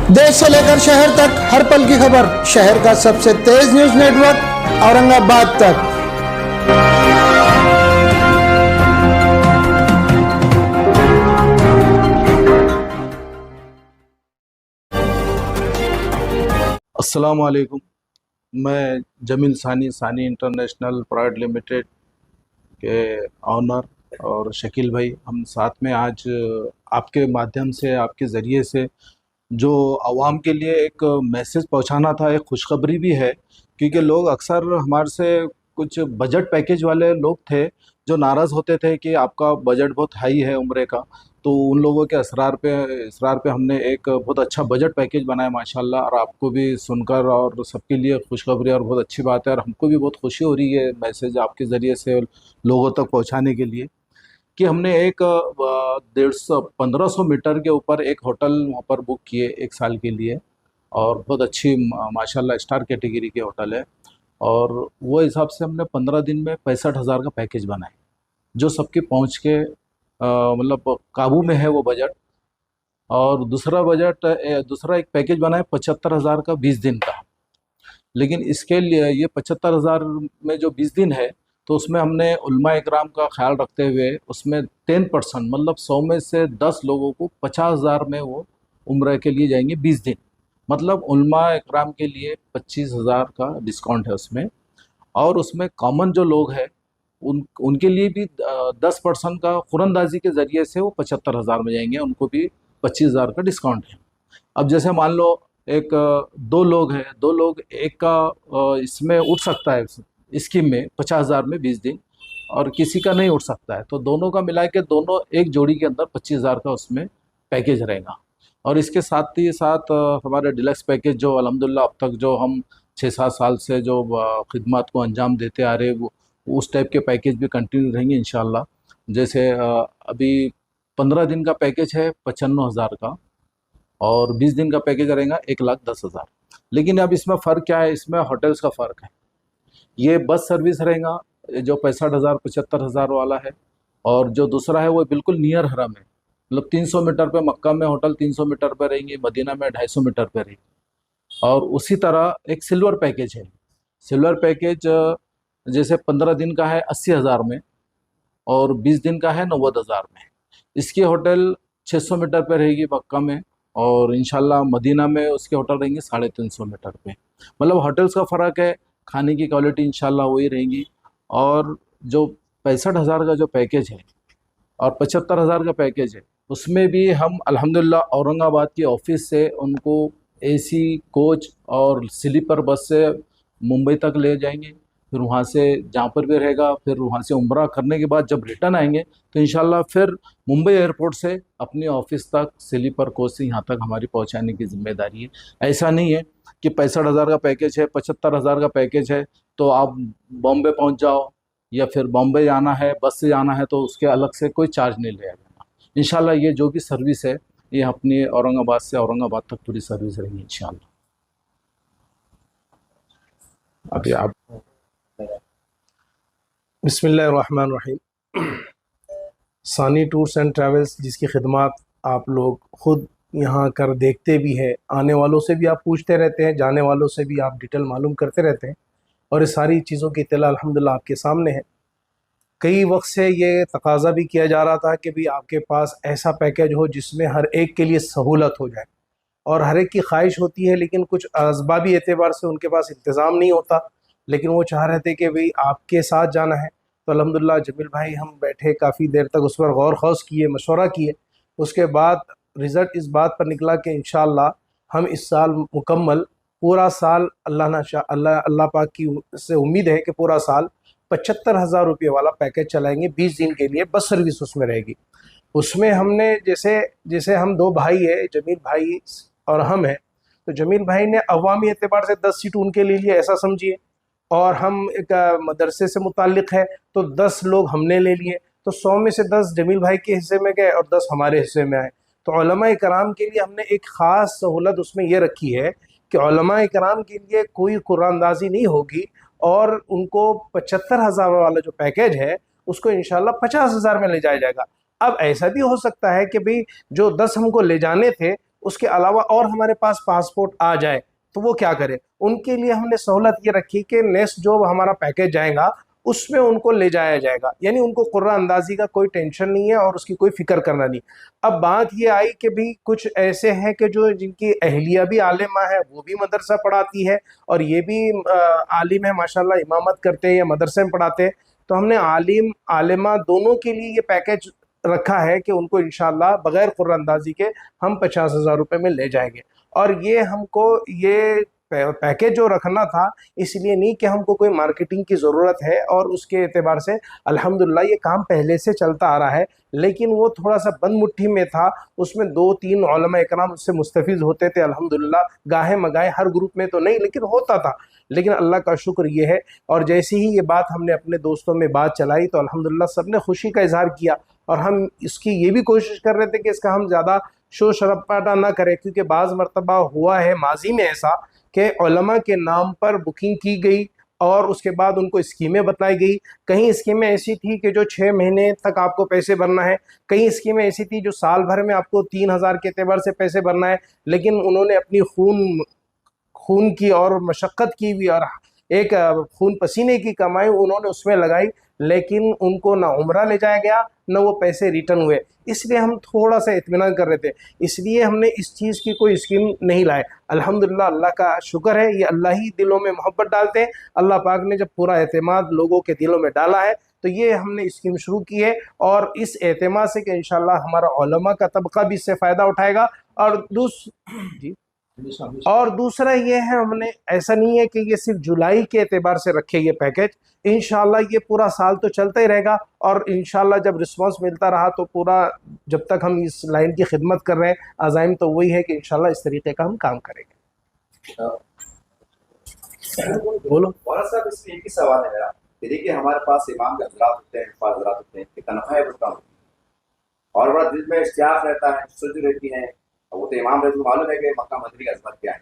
देश से लेकर शहर तक हर पल की खबर, शहर का सबसे तेज न्यूज नेटवर्क औरंगाबाद तक। अस्सलाम वालेकुम। मैं जमील सानी, सानी इंटरनेशनल प्राइवेट लिमिटेड के ऑनर और शकील भाई, हम साथ में आज आपके माध्यम से, आपके ज़रिए से जो आवाम के लिए एक मैसेज पहुंचाना था। एक खुशखबरी भी है, क्योंकि लोग अक्सर हमारे से, कुछ बजट पैकेज वाले लोग थे जो नाराज़ होते थे कि आपका बजट बहुत हाई है उम्रे का। तो उन लोगों के इसरार पे हमने एक बहुत अच्छा बजट पैकेज बनाया माशाल्लाह। और आपको भी सुनकर और सबके लिए खुशखबरी और बहुत अच्छी बात है, और हमको भी बहुत खुशी हो रही है मैसेज आपके ज़रिए से लोगों तक पहुंचाने के लिए, कि हमने एक 1500 मीटर के ऊपर एक होटल वहाँ पर बुक किए 1 साल के लिए। और बहुत अच्छी माशाल्लाह स्टार कैटेगरी के होटल है। और वो हिसाब से हमने 15 दिन में 65,000 का पैकेज बनाए, जो सबके पहुँच के मतलब काबू में है वो बजट। और दूसरा एक पैकेज बनाए 75,000 का 20 दिन का। लेकिन इसके लिए ये 75,000 में जो 20 दिन है, तो उसमें हमने उलमा इकराम का ख्याल रखते हुए उसमें 10% मतलब 100 में से 10 लोगों को 50,000 में वो उम्र के लिए जाएंगे 20 दिन। मतलब उलमा इकराम के लिए 25,000 का डिस्काउंट है उसमें। और उसमें कॉमन जो लोग हैं उनके लिए भी 10% का कुरंदाजी के ज़रिए से वो 75,000 में जाएंगे, उनको भी 25,000 का डिस्काउंट है। अब जैसे मान लो एक दो लोग हैं, दो लोग एक का इसमें उठ सकता है स्कीम में 50,000 में 20 दिन, और किसी का नहीं उठ सकता है, तो दोनों का मिला के दोनों एक जोड़ी के अंदर 25,000 का उसमें पैकेज रहेगा। और इसके साथ ही साथ हमारे डिलक्स पैकेज जो अल्हम्दुलिल्लाह अब तक जो हम 6-7 साल से जो खिदमत को अंजाम देते आ रहे, वो उस टाइप के पैकेज भी कंटिन्यू रहेंगे इंशाल्लाह। जैसे अभी 15 दिन का पैकेज है 95,000 का, और 20 दिन का पैकेज रहेगा 1,10,000। लेकिन अब इसमें फ़र्क क्या है, इसमें होटल्स का फ़र्क है। ये बस सर्विस रहेगा जो 65,000 75,000 वाला है, और जो दूसरा है वो बिल्कुल नियर हरम है, मतलब 300 मीटर पे मक्का में होटल 300 मीटर पे रहेंगे, मदीना में 250 मीटर पे रहेंगे। और उसी तरह एक सिल्वर पैकेज है। सिल्वर पैकेज जैसे 15 दिन का है 80,000 में, और 20 दिन का है 90,000 में। इसकी होटल 600 मीटर पे रहेगी मक्का में, और इंशाल्लाह मदीना में उसके होटल रहेंगे 350 मीटर पे। मतलब होटल्स का फ़र्क है, खाने की क्वालिटी इंशाल्लाह वही रहेंगी। और जो 65,000 का जो पैकेज है और 75,000 का पैकेज है, उसमें भी हम अल्हम्दुलिल्लाह औरंगाबाद के ऑफिस से उनको एसी कोच और स्लीपर बस से मुंबई तक ले जाएंगे। फिर वहाँ से जहाँ पर भी रहेगा, फिर वहाँ से उम्रा करने के बाद जब रिटर्न आएंगे तो इंशाल्लाह फिर मुंबई एयरपोर्ट से अपने ऑफिस तक स्लीपर कोच से यहाँ तक हमारी पहुँचाने की जिम्मेदारी है। ऐसा नहीं है कि 65,000 का पैकेज है, 75,000 का पैकेज है तो आप बॉम्बे पहुँच जाओ, या फिर बॉम्बे जाना है बस से जाना है तो उसके अलग से कोई चार्ज नहीं लिया जाएगा। इंशाल्लाह ये जो भी सर्विस है, ये अपनी औरंगाबाद से औरंगाबाद तक पूरी सर्विस रहेगी इंशाल्लाह। अभी आप बिस्मिल्लाहिर्रहमानिर्रहीम। सानी टूर्स एंड ट्रैवल्स, जिसकी खिदमत आप लोग ख़ुद यहाँ कर देखते भी हैं, आने वालों से भी आप पूछते रहते हैं, जाने वालों से भी आप डिटेल मालूम करते रहते हैं, और इस सारी चीज़ों की इत्तला अल्हम्दुलिल्लाह आपके सामने है। कई वक्त से ये तकाजा भी किया जा रहा था कि भाई आपके पास ऐसा पैकेज हो जिसमें हर एक के लिए सहूलत हो जाए, और हर एक की ख्वाहिश होती है, लेकिन कुछ असबाबी एतबार से उनके पास इंतज़ाम नहीं होता। लेकिन वो चाह रहे थे कि भाई आपके साथ जाना है। तो अल्हम्दुलिल्लाह जमील भाई, हम बैठे काफ़ी देर तक उस पर गौर खौस किए, मशवरा किए। उसके बाद रिज़ल्ट इस बात पर निकला कि इंशाअल्लाह हम इस साल मुकम्मल पूरा साल, अल्लाह पाक की से उम्मीद है कि पूरा साल 75,000 रुपये वाला पैकेज चलाएंगे। 20 दिन के लिए बस सर्विस उसमें रहेगी। उसमें हमने जैसे जैसे हम दो भाई है, जमील भाई और हम हैं, तो जमील भाई ने अवामी एतबार से 10 सीट उनके ले लिए, ऐसा समझिए। और हम एक मदरसे से मुताल्लिक़ है तो 10 लोग हमने ले लिए, तो 100 में से 10 जमील भाई के हिस्से में गए और 10 हमारे हिस्से में आए। तो उलमा कराम के लिए हमने एक ख़ास सहूलत उसमें यह रखी है कि उलमा कराम के लिए कोई कुरानदाजी नहीं होगी, और उनको 75,000 वाला जो पैकेज है उसको इंशाल्लाह 50,000 में ले जाया जाएगा। अब ऐसा भी हो सकता है कि भाई जो 10 हमको ले जाने थे उसके अलावा और हमारे पास पासपोर्ट आ जाए तो वो क्या करे, उनके लिए हमने सहूलत ये रखी कि नेक्स्ट जो हमारा पैकेज जाएगा उसमें उनको ले जाया जाएगा, यानी उनको कुर्रा अंदाजी का कोई टेंशन नहीं है और उसकी कोई फिक्र करना नहीं। अब बात ये आई कि भी कुछ ऐसे हैं कि जो जिनकी अहलिया भी आलिमा है, वो भी मदरसा पढ़ाती है और ये भी आलिम है माशाल्लाह, इमामत करते हैं या मदरसे में पढ़ाते हैं, तो हमने आलिम आलिमा दोनों के लिए ये पैकेज रखा है कि उनको इंशाल्लाह बगैर कुर्रा अंदाजी के हम 50,000 रुपये में ले जाएंगे। और ये हमको ये पैकेज जो रखना था इसलिए नहीं कि हमको कोई मार्केटिंग की ज़रूरत है, और उसके एतबार से अल्हम्दुलिल्लाह ये काम पहले से चलता आ रहा है, लेकिन वो थोड़ा सा बंद मुट्ठी में था। उसमें 2-3 उलमा इकराम उससे मुस्तफ़ीज़ होते थे अल्हम्दुलिल्लाह, गाहे मगाहे, हर ग्रुप में तो नहीं लेकिन होता था। लेकिन अल्लाह का शुक्र ये है, और जैसे ही ये बात हमने अपने दोस्तों में बात चलाई तो अल्हम्दुलिल्लाह सब ने खुशी का इजहार किया, और हम इसकी ये भी कोशिश कर रहे थे कि इसका हम ज़्यादा शोर शराबा ना करें, क्योंकि बाज़ मरतबा हुआ है माजी में ऐसा कि उलमा के नाम पर बुकिंग की गई और उसके बाद उनको स्कीमें बताई गई। कहीं स्कीमें ऐसी थी कि जो 6 महीने तक आपको पैसे भरना है, कहीं स्कीमें ऐसी थी जो साल भर में आपको 3,000 के एतबार से पैसे भरना है, लेकिन उन्होंने अपनी खून की और मशक्क़त की हुई और एक खून पसीने की कमाई उन्होंने उसमें लगाई, लेकिन उनको ना उम्रा ले जाया गया ना वो पैसे रिटर्न हुए। इसलिए हम थोड़ा सा इत्मीनान कर रहे थे, इसलिए हमने इस चीज़ की कोई स्कीम नहीं लाए। अल्हम्दुलिल्लाह अल्लाह का शुक्र है, ये अल्लाह ही दिलों में मोहब्बत डालते हैं। अल्लाह पाक ने जब पूरा एतमाद लोगों के दिलों में डाला है तो ये हमने स्कीम शुरू की है, और इस एतमाद से कि इंशाल्लाह हमारा उलमा का तबका भी इससे फ़ायदा उठाएगा। और जी, और दूसरा ये है, हमने ऐसा नहीं है कि ये सिर्फ जुलाई के एतबार से रखे ये पैकेज, इंशाल्लाह ये पूरा साल तो चलता ही रहेगा, और इंशाल्लाह जब रिस्पांस मिलता रहा तो पूरा, जब तक हम इस लाइन की खिदमत कर रहे हैं, अज़ाइम तो वही है कि इंशाल्लाह इस तरीके का हम काम करेंगे। बोलो। और साहब इसमें एक ही सवाल है मेरा कि देखिए हमारे पास इमाम के हजरात होते हैं, हजरात होते हैं कि तनख्वाहें बहुत कम होती हैं और बड़ा दिल में इश्तियाक रहता है, सुध रहती है, वो तो इमाम रहते मालूम है कि मक्का मदनी की अजमत क्या है।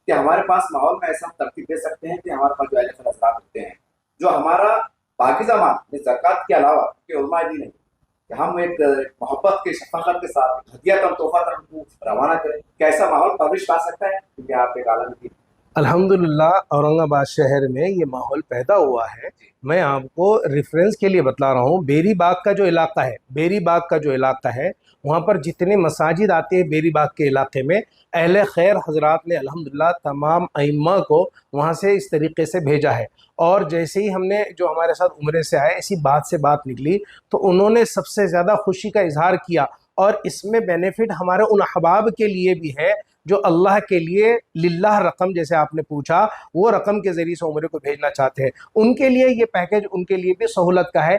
कि हमारे पास माहौल में ऐसा तरतीब दे सकते हैं कि हमारे पास जो हजरात होते हैं जो हमारा पाकिज़ा माल ज़कात के अलावा कि उलमा दी नहीं, कि हम एक मोहब्बत के शफकत के साथ हदियत तोहफा उनको रवाना करें, कैसा माहौल पब्लिश पा सकता है? क्योंकि आप एक आलम की अल्हम्दुलिल्लाह औरंगाबाद शहर में ये माहौल पैदा हुआ है। मैं आपको रेफरेंस के लिए बता रहा हूँ, बेरी बाग का जो इलाका है, बेरी बाग का जो इलाका है, वहाँ पर जितने मसाजिद आते हैं बेरी बाग के इलाके में, अहले खैर हजरात ने अल्हम्दुलिल्लाह तमाम अइम्मा को वहाँ से इस तरीके से भेजा है। और जैसे ही हमने जो हमारे साथ उम्रे से आए इसी बात से बात निकली तो उन्होंने सबसे ज़्यादा खुशी का इजहार किया, और इसमें बेनिफिट हमारे उन अहबाब के लिए भी है जो अल्लाह के लिए लिल्लाह रकम, जैसे आपने पूछा, वो रकम के ज़रिए से उम्रे को भेजना चाहते हैं, उनके लिए ये पैकेज उनके लिए भी सहूलत का है।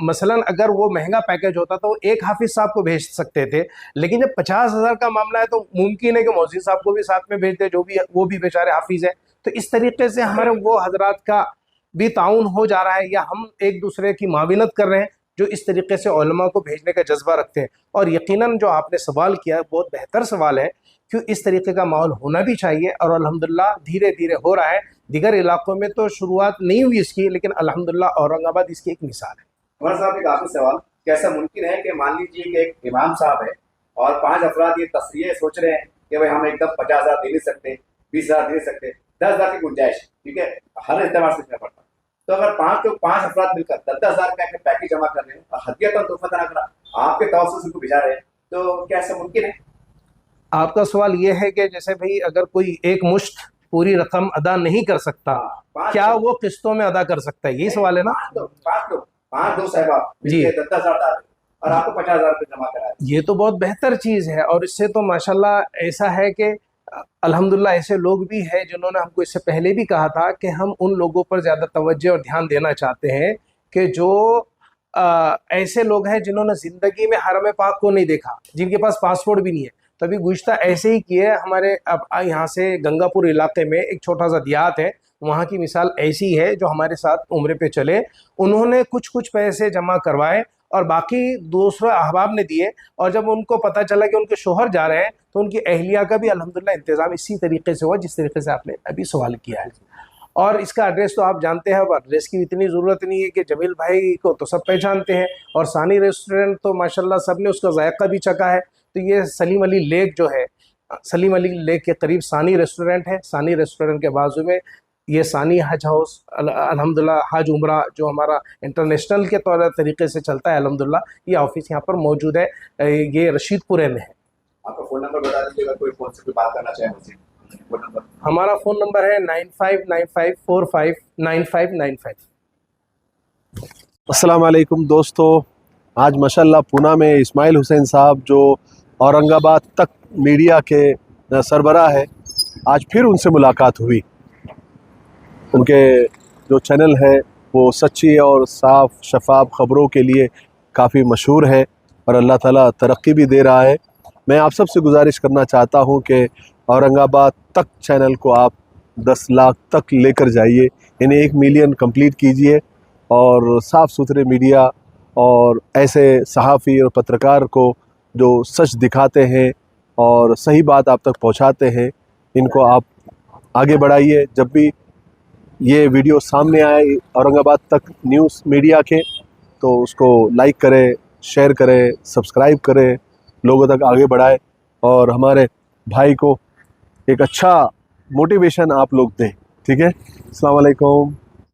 मसलन अगर वो महंगा पैकेज होता तो एक हाफिज़ साहब को भेज सकते थे, लेकिन जब 50,000 का मामला है तो मुमकिन है कि मौज़िन साहब को भी साथ में भेज दे, जो भी वो भी बेचारे हाफिज़ है। तो इस तरीके से हमारे वो हजरात का भी ताउन हो जा रहा है, या हम एक दूसरे की माविनत कर रहे हैं जो इस तरीके से उलमा को भेजने का जज्बा रखते हैं। और यकीनन जो आपने सवाल किया है बहुत बेहतर सवाल है, क्यों इस तरीके का माहौल होना भी चाहिए, और अल्हम्दुलिल्लाह धीरे धीरे हो रहा है। दीगर इलाकों में तो शुरुआत नहीं हुई इसकी, लेकिन अल्हम्दुलिल्लाह औरंगाबाद इसकी एक मिसाल है। उमर साहब एक आखिरी सवाल, कैसा मुमकिन है कि मान लीजिए कि एक इमाम साहब है और 5 अफराद ये तस्वीरें सोच रहे हैं कि भाई हम एकदम 50,000 दे नहीं सकते, 20,000 दे सकते, 10,000 की गुंजाइश, ठीक है, हर एतबार से देना पड़ता। तो अगर 5 अफराद मिलकर 10,000 का एक पैकेज जमा कर रहे हैं और हदियत और तोहफा करा आपके तवज्जुह से उनको भिजा रहे हैं, तो क्या ऐसा मुमकिन है? आपका सवाल ये है कि जैसे भाई अगर कोई एक मुश्त पूरी रकम अदा नहीं कर सकता, क्या वो किस्तों में अदा कर सकता है, यही सवाल है ना? 5 दो साहब जी, 10,000 डाल और आपको 50,000 रुपये जमा करा। ये तो बहुत बेहतर चीज़ है, और इससे तो माशाल्लाह ऐसा है कि अल्हम्दुलिल्लाह ऐसे लोग भी हैं जिन्होंने हमको इससे पहले भी कहा था कि हम उन लोगों पर ज़्यादा तवज्जो और ध्यान देना चाहते हैं कि जो ऐसे लोग हैं जिन्होंने ज़िंदगी में हरम पाक को नहीं देखा, जिनके पास पासपोर्ट भी नहीं है। तभी गुज़िश्ता ऐसे ही किए हमारे, अब यहाँ से गंगापुर इलाके में एक छोटा सा देहात है, वहाँ की मिसाल ऐसी है, जो हमारे साथ उम्रे पे चले, उन्होंने कुछ कुछ पैसे जमा करवाए और बाकी दूसरे अहबाब ने दिए, और जब उनको पता चला कि उनके शोहर जा रहे हैं तो उनकी अहलिया का भी अल्हम्दुलिल्लाह इंतज़ाम इसी तरीके से हुआ जिस तरीके से आपने अभी सवाल किया है। और इसका एड्रेस तो आप जानते हैं, अब एड्रेस की इतनी ज़रूरत नहीं है कि जमील भाई को तो सब पहचानते हैं, और सानी रेस्टोरेंट तो माशाल्लाह सब ने उसका जायका भी चखा है। तो ये सलीम अली लेक जो है सलीम अली लेक के करीब सानी रेस्टोरेंट है। सानी रेस्टोरेंट के बाजू में ये सानी हज हाउस अल्हम्दुलिल्लाह हज उम्रा जो हमारा इंटरनेशनल के तरीके से चलता है अल्हम्दुलिल्लाह, ये ऑफिस यहाँ पर मौजूद है। ये रशीदपुरे में है। आपका फ़ोन नंबर बता दीजिए, अगर कोई फ़ोन से कोई बात करना चाहे मुझसे। फ़ोन नंबर हमारा फ़ोन नंबर है 9595459595। अस्सलाम वालेकुम दोस्तों, आज माशाल्लाह पूना में इस्माइल हुसैन साहब जो औरंगाबाद तक मीडिया के सरबराह है, आज फिर उनसे मुलाकात हुई। उनके जो चैनल है वो सच्ची और साफ शफाफ ख़बरों के लिए काफ़ी मशहूर है और अल्लाह ताला तरक्की भी दे रहा है। मैं आप सब से गुजारिश करना चाहता हूँ कि औरंगाबाद तक चैनल को आप 10 लाख तक लेकर जाइए, इन्हें 1 मिलियन कंप्लीट कीजिए और साफ़ सुथरे मीडिया और ऐसे सहाफ़ी और पत्रकार को जो सच दिखाते हैं और सही बात आप तक पहुंचाते हैं, इनको आप आगे बढ़ाइए। जब भी ये वीडियो सामने आए औरंगाबाद तक न्यूज़ मीडिया के, तो उसको लाइक करें, शेयर करें, सब्सक्राइब करें, लोगों तक आगे बढ़ाएं और हमारे भाई को एक अच्छा मोटिवेशन आप लोग दें। ठीक है, अस्सलाम वालेकुम।